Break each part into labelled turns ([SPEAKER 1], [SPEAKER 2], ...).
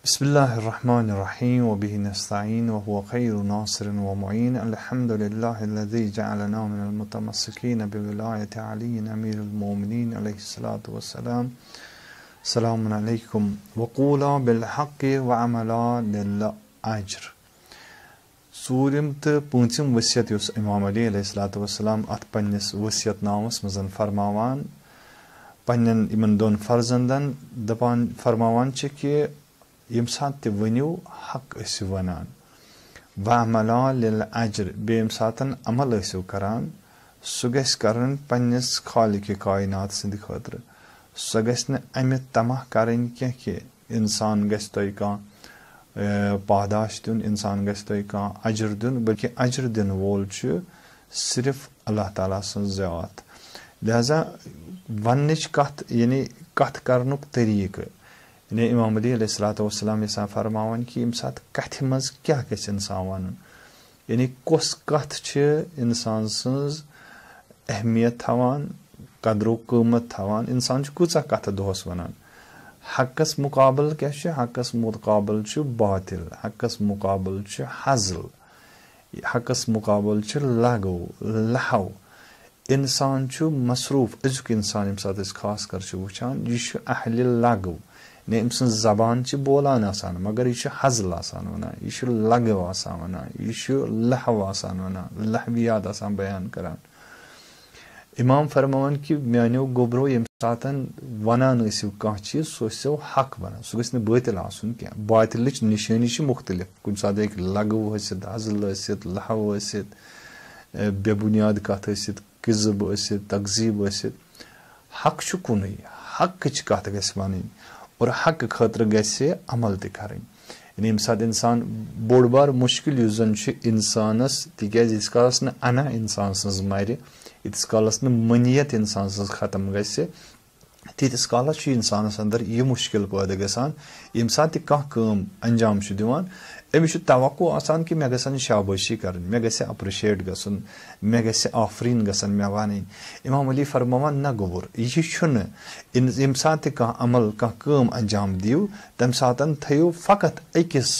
[SPEAKER 1] بسم الله الرحمن الرحيم وبه نستعين وهو خير ناصر ومعين الحمد لله الذي جعلنا من المتمسكين بولاية علي أمير المؤمنين عليه الصلاة والسلام. السلام عليكم وقولا بالحق وعملا للأجر. ژوٗرِم تہٕ پوٗنٛژِم ؤصیت یُس اِمام علی علیہ الصلوۃ والسلام اَتھ پنٛنِس ؤصیت نامَس منٛز فرماوان پنٛنٮ۪ن یِمن دۄن فرزندن دَپان فرماوان چھِ کہِ ییٚمہِ ساتہٕ تہِ ؤنِو حق ٲسِو وَنان وَعملا لِلْأَجْر بیٚیہِ ییٚمہِ ساتہٕ عمل ٲسِو کران سُہ گژھِ کَرُن پنٛنِس خالقِ کاینات سٕنٛدِ خٲطرٕ. سۄ گژھِ نہٕ اَمہِ طمع کَرٕنۍ کینٛہہ کہِ اِنسان گژھِ تۄہہِ کانٛہہ پاداش دیُن اِنسان گژھِ تۄہہِ کانٛہہ اجر دیُن بٔلکہِ اجر دِنہٕ وول چھُ صرف اللہ تعالیٰ سٕنٛز ذات. لہذا وننٕچ کتھ یعنی کتھ کرنُک طٔریٖقہٕ یعنی اِمام علی علیہ الصلوۃ والسلام یژھان فرماوان کہِ ییٚمہِ ساتہٕ کتھِ منٛز کیاہ گژھِ اِنسان وَنُن یعنی کۄس کتھ چھِ اِنسان سٕنٛز اہمیت تھاوان قدر و قۭمت تھاوان اِنسان چھُ کۭژاہ کتھٕ دۄہس وَنان. حقس مُقابل کیاہ چھُ حقس مُقابل چھُ باطل حقس مُقابل چھُ حزل حقس مُقابل چھُ لغو لہو. اِنسان چھُ مصروٗف أزیُک اِنسان ییٚمہِ ساتہٕ أسۍ خاص کر چھِ وٕچھان یہِ چھُ اہلِ لغو یعنی أمۍ سٕنٛز زبان چھِ بولان آسان مگر یہِ چھُ حزل آسان وَنان یہِ چھُ لغو آسان وَنان یہِ چھُ لہو آسان وَنان لہویات آسان بیان کران. اِمام فرماوان کہِ میانیو گوٚبرو ییٚمہِ ساتہٕ وَنان ٲسِو کانٛہہ چیٖز سُہ ٲسِو حق وَنان سُہ گژھِ نہٕ بٲطِل آسُن کینٛہہ. باطلٕچ نِشٲنی چھِ مُختٔلِف کُنہِ ساتہٕ ہیٚکہِ لغو ٲسِتھ حزل ٲسِتھ لہو ٲسِتھ بے بُنیاد کتھ ٲسِتھ کِذب ٲسِتھ تقزیٖب ٲسِتھ. حق چھُ کُنُے حقٕچ کتھ گژھِ وَنٕنۍ اور حقہٕ خٲطرٕ گژھِ عمل تہِ کَرٕنۍ. یعنی ییٚمہِ ساتہٕ اِنسان بوٚڑ بار مُشکِل یُس زن چھُ اِنسانس تِکیازِ ییٖتِس کالس نہٕ انا اِنسان سٕنٛز مرِ ییٖتِس کالس نہٕ مٔنیت اِنسان سٕنٛز ختم گژھِ تیٖتِس کالس چھُ اِنسانس اندر یہِ مُشکِل پٲدٕ گژھان ییٚمہِ ساتہٕ تہِ کانٛہہ کٲم انجام چھُ دِوان أمِس چھُ توقع آسان کہِ مےٚ گژھن شابٲشی کرٕنۍ مےٚ گژھِ اپرِشیٹ گژھُن مےٚ گژھِ آفریٖن گژھن مےٚ وَنٕنۍ. اِمام علی فرماوان نہ گوٚبُر یہِ چھُنہٕ ییٚمہِ ساتہٕ تہِ کانٛہہ عمل کانٛہہ کٲم انجام دِیِو تمہِ ساتہٕ تھٲیِو فقط أکِس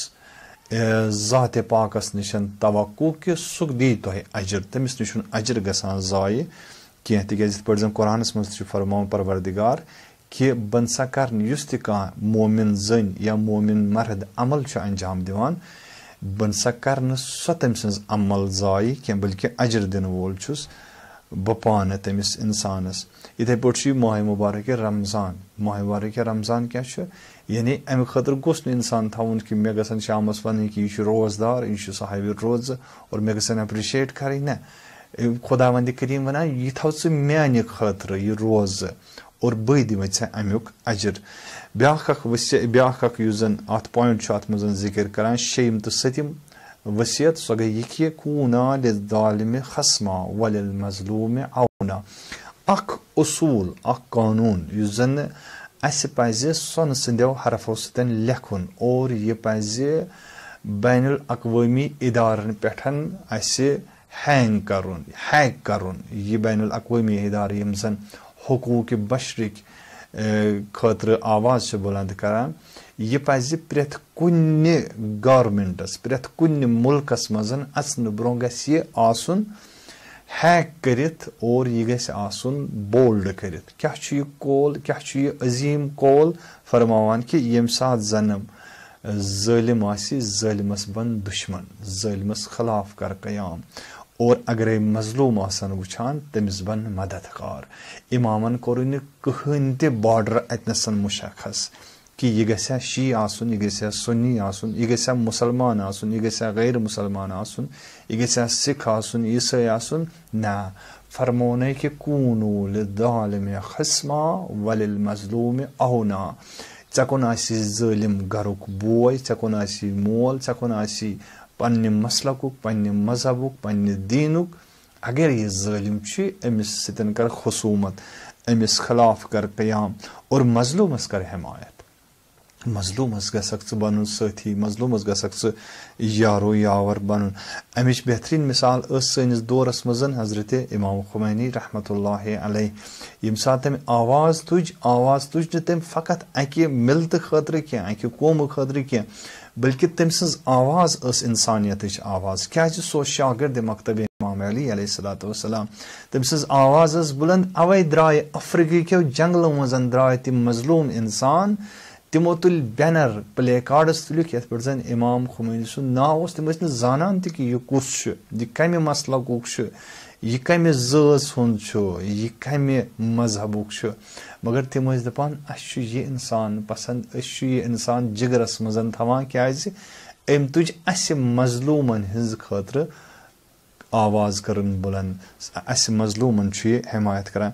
[SPEAKER 1] ذاتِ پاکس نِش توقع کہِ سُہ دی تۄہہِ اجر تٔمِس نِش چھُنہٕ اجر گژھان ضایہِ کینٛہہ تِکیازِ یِتھ پٲٹھۍ زن قرآنس منٛز تہِ چھُ فرماوُن پروردِگار کہِ بہٕ نسا کرنہٕ یُس تہِ کانٛہہ مومِن زٔنۍ یا مومِن مرد عمل چھُ انجام دِوان بہٕ نسا کرنہٕ سۄ تٔمۍ سٕنٛز عمل ضایہِ کینٛہہ بٔلکہِ اجر دِنہٕ وول چھُس بہٕ پانہٕ تٔمِس انسانس. یِتھٕے پٲٹھۍ چھُ یہِ ماہِ مُبارکہِ رمضان ماہِ مُبارکہِ رمضان کیاہ چھُ یعنی امہِ خٲطرٕ گوٚژھ نہٕ انسان تھاوُن کہِ مےٚ گژھن شامس وَنٕنۍ کہِ یہِ چھُ روزدار یہِ چھُ صاحبِ روزٕ اور مےٚ گژھن اپرِشیٹ کرٕنۍ نہ خۄدا وندِ کریٖم وَنان یہِ تھاو ژٕ میانہِ خٲطرٕ یہِ روزٕ اور بٕے دِمے ژےٚ امیُک اجر. بیاکھ اکھ یُس زن اتھ پویِنٹ چھُ اتھ منٛز ذِکر کران شیٚیِم تہٕ سٔتِم ؤصیت سۄ گٔے یہِ کہِ کوٗنا لِلظالِمِ خصما وَلِلمظلوٗمِ عونا. اکھ اصوٗل اکھ قانوٗن یُس زن اسہِ پزِ سۄنہٕ سٕنٛدیو حرفو سۭتۍ لیکھُن اور یہِ پزِ بین الاقوٲمی اِدارن پٮ۪ٹھ اسہِ ہیک کرُن یہِ بین الاقوٲمی اِدارٕ یِم زن حقوٗقِ بشرٕکۍ خٲطرٕ آواز چھِ بُلند کران یہِ پزِ پرٛٮ۪تھ کُنہِ گورمینٹس پرٛٮ۪تھ کُنہِ مُلکس منٛز اژنہٕ برونٛہہ گژھِ یہِ آسُن ہیک کٔرِتھ اور یہِ گژھِ آسُن بولڈ کٔرِتھ. کیاہ چھُ یہِ کول کیاہ چھُ یہِ عظیٖم کول فرماوان کہِ ییٚمہِ ساتہٕ زن ظٲلِم آسہِ ظٲلمس بن دُشمن ظٲلمس خلاف کر قیام اور اگرے مظلوٗم آسن وٕچھان تٔمِس بن مددگار. اِمامن کوٚرُے نہٕ کٕہٕنۍ تہِ باڈر اتنس مُشخص کہِ یہِ گژھِ شی آسُن یہِ گژھِ سُنی آسُن یہِ گژھِ مُسلمان آسُن یہِ گژھِ غیر مُسلمان آسُن یہِ گژھِ سِکھ آسُن عیٖسٲے آسُن نہ فرمونَے کہِ کوٗنوٗ لِلظالِمِ خصما وَلِلمظلوٗمِ عونا. ژےٚ کُن آسی ظٲلِم گرُک بوے ژےٚ کُن آسی مول ژےٚ کُن آسی پننہِ مسلکُک پننہِ مذہبُک پننہِ دیٖنُک اگر یہِ ظٲلِم چھُ أمِس سۭتۍ کر خصوٗمت أمِس خلاف کر قیام اور مظلوٗمس کر حمایت. मजलूमस गसक च बनन साथी मजलूमस गसक च यारो यावर बनन अमिच बेहतरीन मिसाल सनिस दौरस मजन हजरत इमाम खुमैनी रहमतुल्लाहि अलैह यम सात तम आवाज तुज न तम फकत अकि मिलत खतर क्या अकि कौम खतर क्या बल्कि तम सज आवाज इंसानियत आवाज क्या सो शागिर्द मकतब इमाम अली अलैहिस्सलातु वस्सलाम तम सज आवाज बुलंद अवै द्राय अफ्रीकी के जंगलों मजन द्राय तम मजलूम इंसान तिमो तुल बैनर प्ले कार्डस तुलिक यथ पर जन इमाम खुमैनी सुन नाव तम जानान कि यह कुस यह कम मसलकुक यह कम ज़ात हुंद यह कम मजहबुक मगर तम दपान अस यह इंसान पसंद यह इंसान जिगरस मजन थवान क्या अम तुज अस मजलूमन हिंज खतर आवाज करन बुलंद अस मजलूमन यह हिमायत करान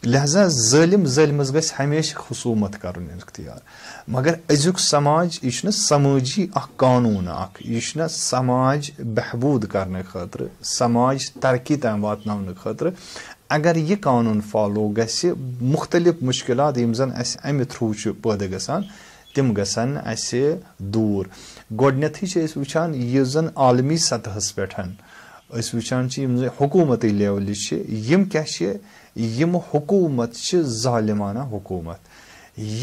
[SPEAKER 1] लिहाजा ज़ालिमस गस हमेशा खुसूमत करन इख्तियार मगर अजुक समाज यह समाजी कानून यह समाज बहबूद करने खतर समाज तरक्की तम वातन खतर अगर यह कानून फॉलो गस मुख्तलिफ मुश्किलात यम जन अस अमि थ्रू पैदा गसान तिम गसन अस दूर गोडनेथी वुचान यह जन आलमी सतहस पे वुचान हुकूमती लेवल यम क्या यम हुकूमत ज़ालिमाना हुकूमत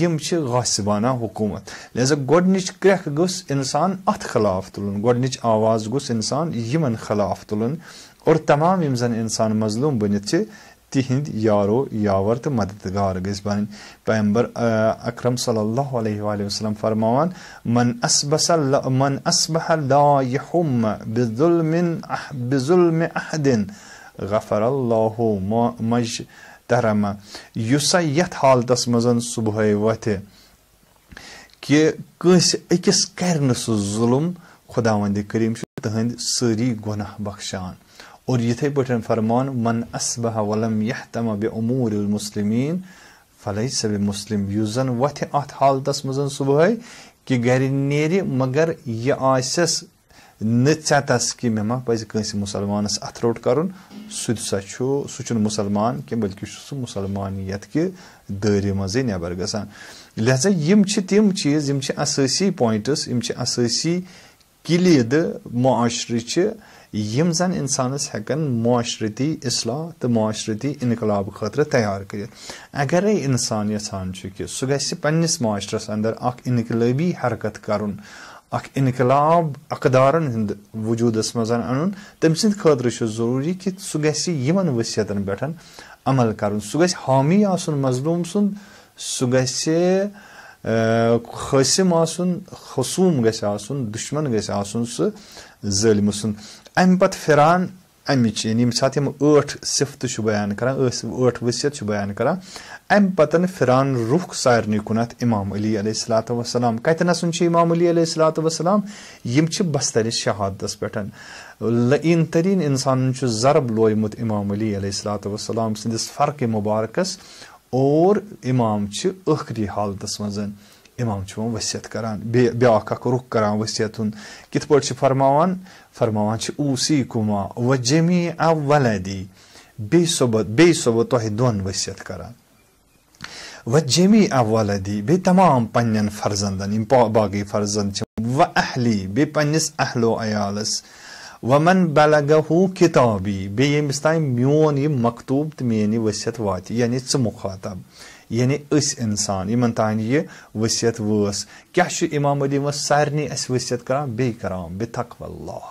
[SPEAKER 1] यम गासिबाना हुकूमत लिहाजा गोडनिच क्रख गोस इंसान अत खिलाफ तुलन गोडनिच आवाज गोस इंसान यमन खिलाफ तुलन और तमाम यम जन इंसान मजलूम बनित तिहिंद यारो यावर तो मददगार गस बन पैगंबर अकरम सल्लल्लाहु अलैहि वसल्लम फरमान मन अस्बह ला यहुम बिजुल्म अहदिन गफरल्लाहु मजतरमा युसा यथ हालतस मजन सुबह वथ कि कंस अकिस कर सह जुल्म खुदावंद करीम तहंद सारी गुनाह बख्शान और यथे पे फरमान मन अस्बह वलम यहतम बिउमूरिल मुस्लिमीन फलैस बिमुस्लिम युस जन वथ अत हालतस मजन सुबह कि गर नेरि मगर यह आसस नस कि मे मा पज कंस मुसलमानस अथ रोट करन सह मुसलमान कि बल्कि सह मुसलमानियत कि दायरे मजे नबर गसान लिहाजा यम तिम चीज यम असासी पॉइंट्स यम असासी किलीद मुआशरे यम जन इंसानस हेकन मुआशरती इस्लाह तो मुआशरती इनकलाब खतर तैयार कर अगर इंसान यछान कि सह गस पन्निस मुआशरस अंदर अख इनकलाबी हरकत करन अख इनकलाब अकदारन हिंद वजूदस मजन अन तम सद खतर जरूरी कि सह गस यमन वसियतन पे अमल करन सह गस हामी आसन मजलूम सुन सह गस खसिम आसन खसूम गस आसन दुश्मन गस आसन सह ज़ालिम सुन अम पत फिरान अमिच यानी साथ हम 8 सिफत बयान करान 8 वसियत बयान करान अम पतन फिरान रुख सारनी कुनत इमाम अली अलैहिस्सलातु वस्सलाम कतनसन इमाम अली अलैहिस्सलातु वस्सलाम यम बस्तर शहादतस पे लईन तरीन इंसान ज़रब लोयमुत इमाम अली अलैहिस्सलातु वस्सलाम सिंदिस फर्क मुबारकस और इमाम आखरी हालतस मजन इमाम वसियत करान ब्याख रुख करान वसियत कित पे फरमावान ऊसीकुमा व जमीअ वलदी बे सोब तोह दोन वसियत करान व जमीअ वलदी बे तमाम पन्न फर्जंदन बाकी फर्जंद व अहली बे पन्निस अहलो अयालस वमन बलगहु किताबी बे यमिस ताम मोन यह मकतूब तो मेनी वसियत वात यानी मुखातब यानी इंसान यमन तान यह वसियत वस क्या इमाम अली वस सारनी अस वसियत करान बे करान बे तक़वल्लाह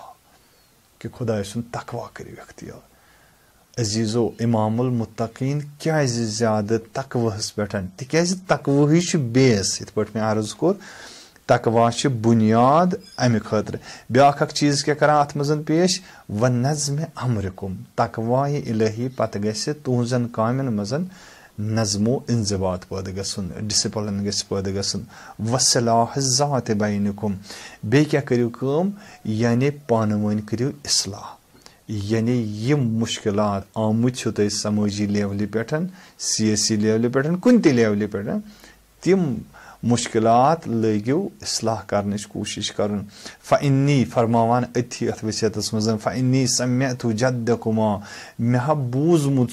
[SPEAKER 1] कि खुदा सुन तकवा करियो इख्तियार अजीजो इमामुल मुत्तकीन क्या ज्यादा तकवहस पे तिकाज तकवही बेस इत पे मैं अर्ज कोर तकवा बुनियाद अमि खतर ब्याख चीज क्या करान अत मजन पेश व नज़्म अमरकुम तकवा इलाही पत गस तुहजन कामन मजन नज़्मो इंज़बात पैदा गसन डिसिप्लिन गस पैदा गसन वसलाह ज़ात बैनकुम बे क्या करियो काम यानी पानवन करियो इस्लाह यानी यम मुश्किलात आमुत तुह समाजी लेवल पे सियासी लेवल पे कुन त लेवल पे तिम मुश्किलात लगियो इस्लाह करने कोशिश कर फ़इन्नी फरमावान अथ वसियतस मजन फ़इन्नी समिअतु जद्दकुमा मे बूजमुत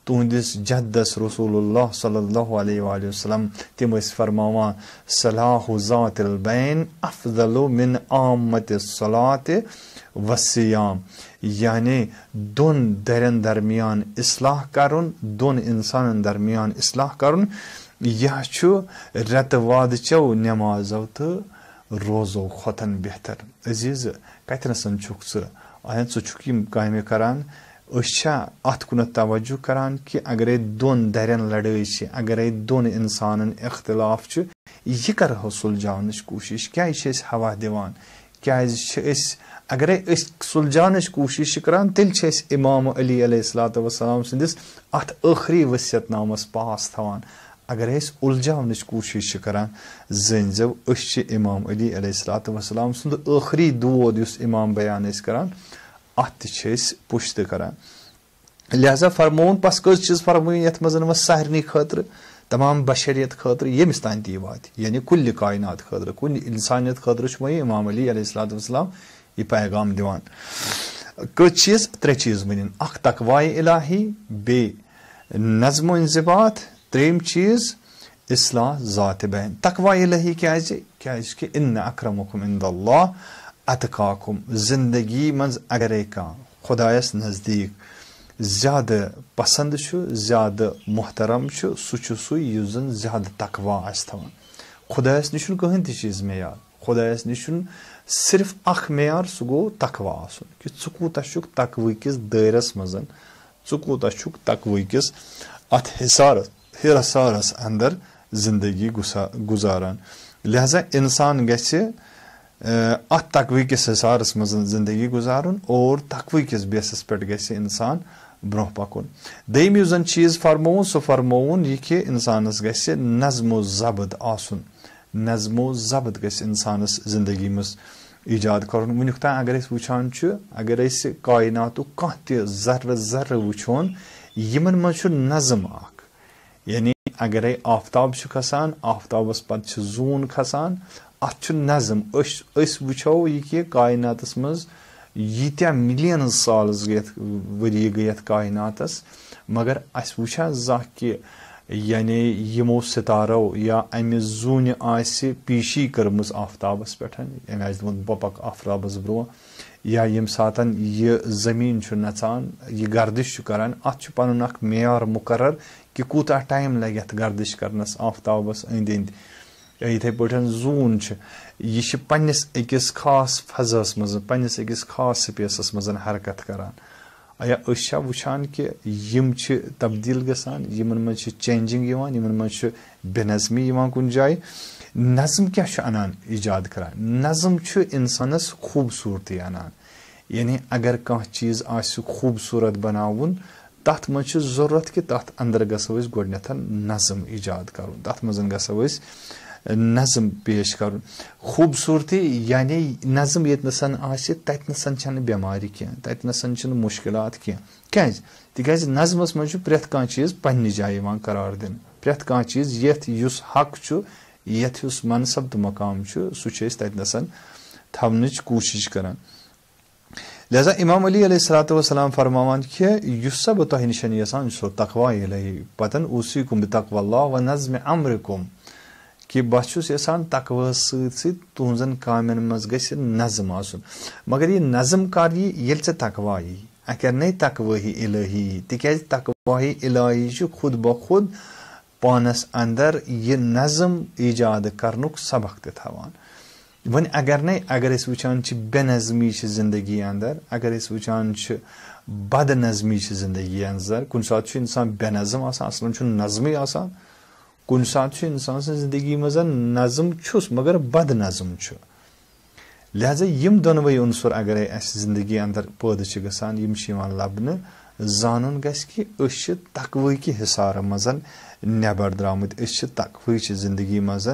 [SPEAKER 1] तुहंदिस जद्दस रसूलुल्लाह सल्लल्लाहु अलैहि वसल्लम तिम फरमावान सलाहु ज़ातिल बैन अफज़लु मिन आमतिस सलात वसियाम, यानी दोन दरन दरमियान इस्लाह करुन, दोन इंसान दरमियान इस्लाह करुन, यह रत वाद चो नमाजो तो रोजो खोतन बेहतर। अजीज कतनसन छुक आयन चुक यम काम करान, अत कुन तवज्जो करान कि अगर दोन दरन लड़ाई, अगर दोन इंसान इख्तिलाफ यह करहो सुलझावन कोशिश, क्या हवा दिवान, क्या अगर सुलझान कोशिश करान तेल इमाम अली अलैहिस्सलातु वस्सलाम सिंदिस अत आखिरी वसियतनामस पास थवान। अगर उलझावन कोशिश करान जो इमाम अली अलैहिस्सलातु वस्सलाम सुंद आखिरी दूद उस इमाम बयान करान अत पुश्त करान। लिहाजा फरमोन पस कस चीज फरमोन ये मज सारनी खतर तमाम बशरियत खतर यमिस तान ती वात, यानी कुल कायनात खतर कुल इंसानियत खतर वही इमाम अली अलैहिस्सलातु वस्सलाम यह पैगाम दिवान। कस चीज त्रे चीज वन, अख तकवाए इलाही, बे नज़्म इंज़िबात, त्रेम चीज इस्लाह ज़ात बैन। तकवा इलाही क्या कि इन्न अक्रमकुम इंदल्लाह अतकाकुम, जिंदगी मज अगर खुदायस नजदीक ज्यादा पसंद ज्यादा मोहतरम सह युजन ज्यादा तकवा थवान। खुदायस निश कहीं ती चीज मेयार, खुदायस निश सिर्फ अख मेयार सह गो तकवा आसन कि कूत तकवी किस दायरस मज, कूत तकवी किस अत हिसारस अंदर जिंदगी गुजारान। लिहाजा इंसान गछ अत तकवी किस हिसारस मज जिंदगी गुजारुन और तकवी किस बेसिस पे गछ इंसान ब्रोह पकुन। दम यु जन चीज फरमोन सह फरमोन यह कि इंसानस गछ नज़्म ज़ब्त आसन, नज़्म ज़ब्त गछ इंसानस जिंदगी मज ईजाद कर। वनुक तान अगर वुचान अगर कायनात कह जर्र जर्र वुचोन यमन मज नज़्म अख, यानी अगर आफ्ताब खसान आफ्ताबस पत जून खसान अत नज़्म वो यह कि कायनातस मज यीत्या मिलियन साल वरी गई कायनातस, मगर अस वुछा जा कि यानी यमो सितारो या अमि जून पीशी कर्म आफ्ताबस पे बपक आफ्ताबस ब्रो, या यम सातन यह जमीन नचान यह गर्दिश करान अत पन अख मेयार मुकर्रर कि कूता टाइम लगे अत गर्दिश करनस आफ्ताबस अंद अंद। इथे पे जून यह पन्निस अकिस खास फजस मज पन्निस अकिस खास स्पेसस मज हरकत करान। अया वुचान कि यम तब्दील गसान, यमन मज चेंजिंग यमन मज बेनज़मी कुन जाय। नज़्म क्या अनान ईजाद करान, नज़्म इंसानस खूबसूरती अनान, यानी अगर कह चीज खूबसूरत बनावन तथ मज जरूरत कि तथ अंदर गो गोडनेथ नज़्म ईजाद कर, तथ मज गो नज़्म पेश कर। खूबसूरती यानी नज़्म ये नसन ततनसन बेमारी कह, ततनसन मुश्किलात कह, क्या तिकाज नज़्मस मज प्रेथ कह चीज पन्ने जाय करार दिन, प्रेथ कह चीज युस हक यथ युस मनसब तो मकाम सह ततनसन थवनच कोशिश करान। लिहाजा इमाम अली अलैहिस्सलातु वस्सलाम फरमावान कि युस बह तह निशन यसान सो तकवा इलाही पतन उसीकुम बितक़वल्लाह व नज़्म अम्रिकुम, कि बस यसान तकवा तुहन कामन मज गछ नज़्म आसन। मगर यह नज़्म कर ये तकवा यी, अगर नहीं तकवाही इलाही, तिकाज तकवाही इलाही खुद ब खुद पानस अंदर यह नज़्म ईजाद करनुक सबक ते थवान। वन अगर नहीं अगर वुचान बेनज़मी जिंदगी अंदर, अगर वुचान बद नज़मी जिंदगी अंदर, कुन सात इंसान बेनज़म असल नज़्म आसान, कुन सात इंसान जिंदगी मज नज़्म मगर बद नज़्म। लिहाजा यम दोनवे उनसर अगर जिंदगी अंदर पैदा गसान लबन जानन गछ कि तकवी कि हिसार मज नबर द्रामत, तकवी जिंदगी मज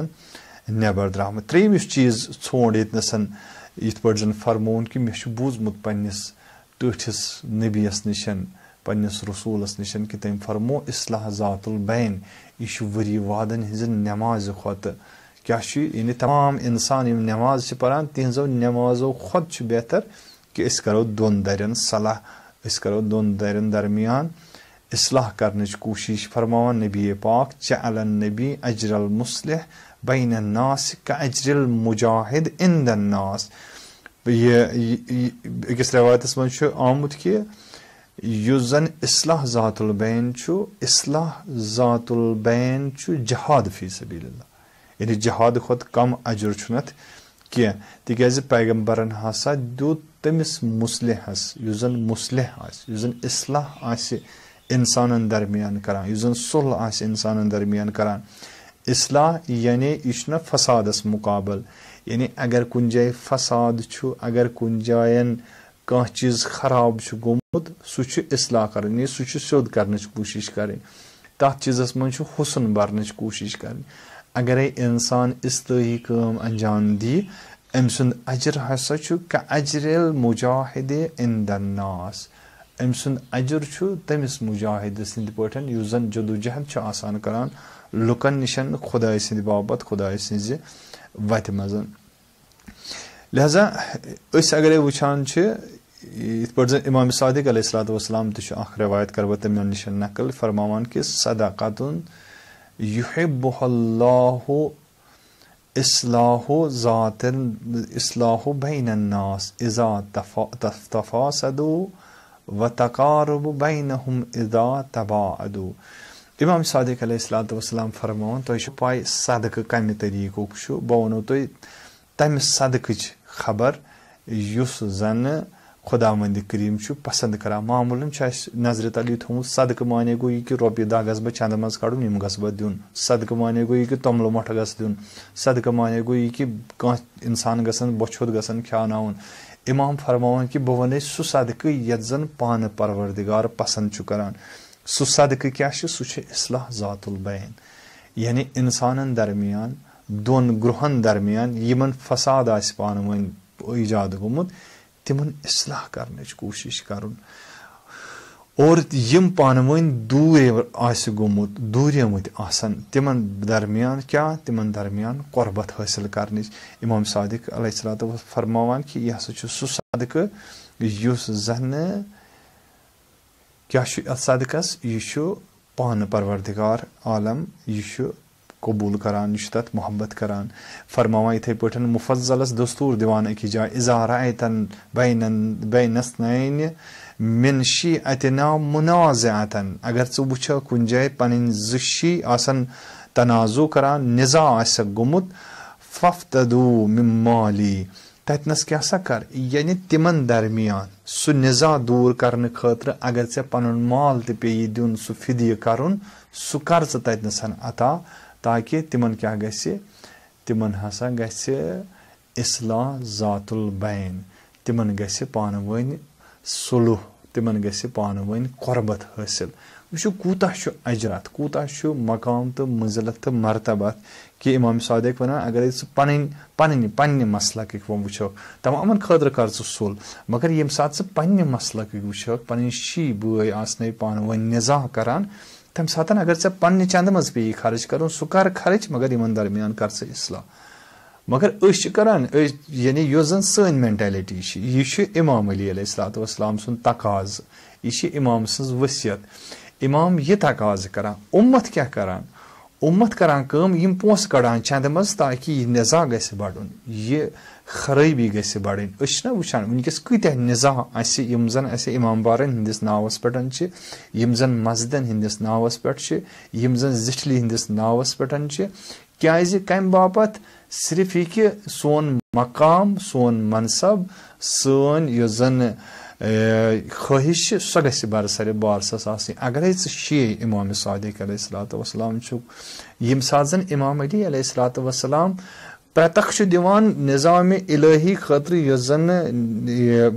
[SPEAKER 1] नबर द्रामत। त्रेम चीज छोड़ ये इत पे जन फरमोन कि मे बूजमुत पन्निस टठिस नबीस निशन पन्निस रसूलस निशन कि तम फरमो इस्लाह ज़ातुल बैन, यह वरी वादन हज नमाज खुत क्या यानी तमाम इंसान नमाज परान तिहजो नमाजो खुद बेहतर कि करो दोन दरन सलाह, करो दोन दरन दरमियान इस्लाह करनच कोशिश फरमावन नबी पाक जअलन नबी अजरल मुस्लिह बैन अन्नास का अजरल मुजाहिद इंदन नास। ये अकिस रवायतस मन छु आमुत कि युस जन इस्लाह जातुल बैन छु, इस्लाह जातुल बैन छु जहाद फी सबीलिल्लाह, यानी जहाद खुद कम अजर छुनत क्या तिकाज पैगंबरन हसा दुत तमिस मुस्लिहस युस जन मुस्लिह आस, युस जन इस्लाह आस इंसानन दरमियान करान, युस जन सुलह आस इंसानन दरमियान करान। इस्लाह यानी इश्न फसादस मुकाबल, यानी अगर कुन जाय फसाद छु, अगर कुन जायन कह चीज खराब छु गोमुत सु छु इस्लाह करनी, सु छु सोद करनच कोशिश करें, तथ चीजस मन छु हुस्न भरनच कोशिश करें। अगर इंसान इस्लाही काम अंजाम दी अम सुंद अजर हसा छु का अजरल मुजाहिद इंदन नास, अम सुंद अजर छु तमिस मुजाहिद सिंद पठन युस जन जदोजहद छु आसान करान लुकन निशन खुदाय सिंद बाबत, खुदाय सिंज वत मजन। लिहाजा अस अगर वुचान छ इत पर इमाम सादिक अलैहिस्सलातु वस्सलाम तु अख रवायत करब तमिन निशन नकल फरमावान कि सदक़तुन युहिब्बुहुल्लाहु इस्लाहु ज़ातिन इस्लाहु बैनन नास इज़ा तफासदु व तक़ारुबु बैनहुम इज़ा तबाअदु। इमाम सादिक अलैहिस्सलातु वस्सलाम फरमावन तो छु पाय सदक कमि तरीको छु बह वनो तो तमि सदकच खबर युस जन खुदावंद करीम छु पसंद करा। मामूलन नजर तली थोमुत सदक माने गो कि रोपये 10 गस बह चंद मज कड़न यम गस बह दिन, सदक माने गो कि तोमल मठ गस दिन, सदक माने गो कि कह इंसान गसन बछुद गसन ख्यानावन। इमाम फरमावन कि बह वन सु सदक यत जन पान परवरदिगार पसंद छु करान। सु सदक क्या सु इस्लाह जातुल बैन, यानी इंसानन दरमियान दोन ग्रोहन दरमियान यमन फसाद आस पान वन ईजाद गोमुत तिमन इस्लाह करनच कोशिश करुन, और यम पान वन दूर आस गोमुत दूरियमुत आसन तिमन दरमियान क्या, तिमन दरमियान कुर्बत हासिल करनच। इमाम सादिक अलैहिस्सलातु फरमावान कि यह सु सदक युस जन क्या सदकस यह पान परवरदिगार आलम यह कबूल करान, तथ मोहब्बत करान। फरमावा इथे पठन मुफज्जलस दस्तूर दिवान अकी जाय इज़ा रअयतन बैनस्नैन मिन शीअतना मुनाज़अतन, अगर छु वुछ कुन जाय पनिन ज़शी आसन तनाजु करान निज़ा आस गुमुत फफ्तदू मिन माली, ततनस क्या सा कर, यानी तिमन दरमियान सु निज़ा दूर करने खतर अगर से पनुन माल ते पे दिन सु फिदिय करुन सु कर ततनसन अता, ताकि तिमन क्या गसे, तिमन हसा गसे इस्लाह जातुल बैन, तिमन गसे पान वन सुलह, तिमन गसे पान वन कुर्बत हासिल। वो कूता अजरत, कूता मकाम तो मंजिलत तो मरतबत कि इमाम सादिक वन अगर पन्न मसलक वो तमाम खतर कर सुल, मगर ये सात पन्न मसलक वो पन शी बय आसने पान वन निज़ा करान तम सातन अगर से पन्ने चंद मज पे खर्च करो सु कर खर्च, मगर इन दरमियान कर से इस्लाह। मगर करान यानी यो जन सन मेंटालिटी यह इमाम अली अलैहिस्सलातु वस्सलाम सुन तकाज, यह इमाम सज वसियत। इमाम यह तकाज करान, उम्मत क्या करान, उम्मत करान कम यम पोस कड़ान चंद मज ताकि यह निज़ा गसे बढ़न, यह खराबी गसे बढ़न। ना वुचान वनकस कत्या निज़ा आसे यम जन आसे इमाम बारन हिंदिस नावस पेटन छ, यम जन मस्जिदन हिंदिस नावस पेट छ, यम जन जिठली हिंदिस नावस पेटन छ, क्याज कम बापत सिर्फ यह कि सोन मकाम सोन मनसब सोन यो जन ख्वाहिश सो गसे बरसर बारसस आसनी। अगर शे इमाम सादिक अलैहिस्सलातु वस्सलाम छु यम साथ जन इमाम अली अलैहिस्सलातु वस्सलाम प्रत्यक्ष दिवान निज़ाम इलाही खतर यस जन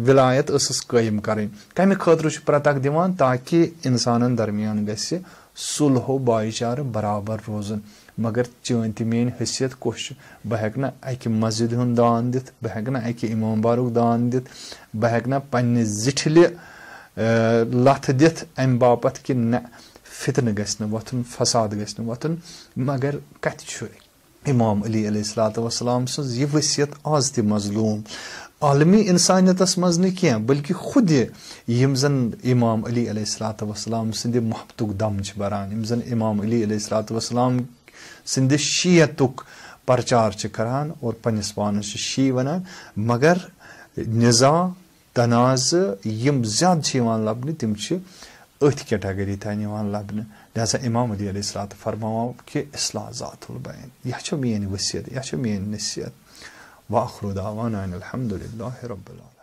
[SPEAKER 1] विलायत स कायम करें, कम खतर प्रत्यक्ष दिवान ताकि इंसानन दरमियान गसे सुलह भाईचार बराबर रोजन। मगर चन त मेन हैसियत कोश बह हेक ना अकि मस्जिद हुंद दान दित, बह हेक ना अकि इमाम बारुक दान दित, बह हेक ना पन्ने जिठले लथ दित अम बापत कि न फितन गस न वथन फसाद गस न वथन, मगर कत امام علی علیہ الصلوۃ والسلام سٕنٛز یہِ ؤصیت آز تہِ مظلوٗم عالمی اِنسانیتس منٛز نہٕ کینٛہہ بلکہِ خود یِم زن امام علی علیہ الصلوۃ والسلام سٕنٛدِ محبتُک دم چھِ بران یِم زن امام علی علیہ الصلوۃ والسلام سٕنٛدِ شیعتُک پرچار چھِ کران اور پننِس پانس چھِ شی ونان مگر نِزا تنازٕ یِم زیادٕ چھِ یِوان لبنہٕ تِم چھِ أتھۍ کیٹگری تانۍ یِوان لبنہٕ لہذا امام علی علیہ الصلوۃ فرماوان کہِ اصلاح ذات البین یہِ چھِ میٲنۍ ؤصیت یہِ چھِ میٲنۍ نصیحت وآخر دعوانا الحمدُ للہ رب العالمین.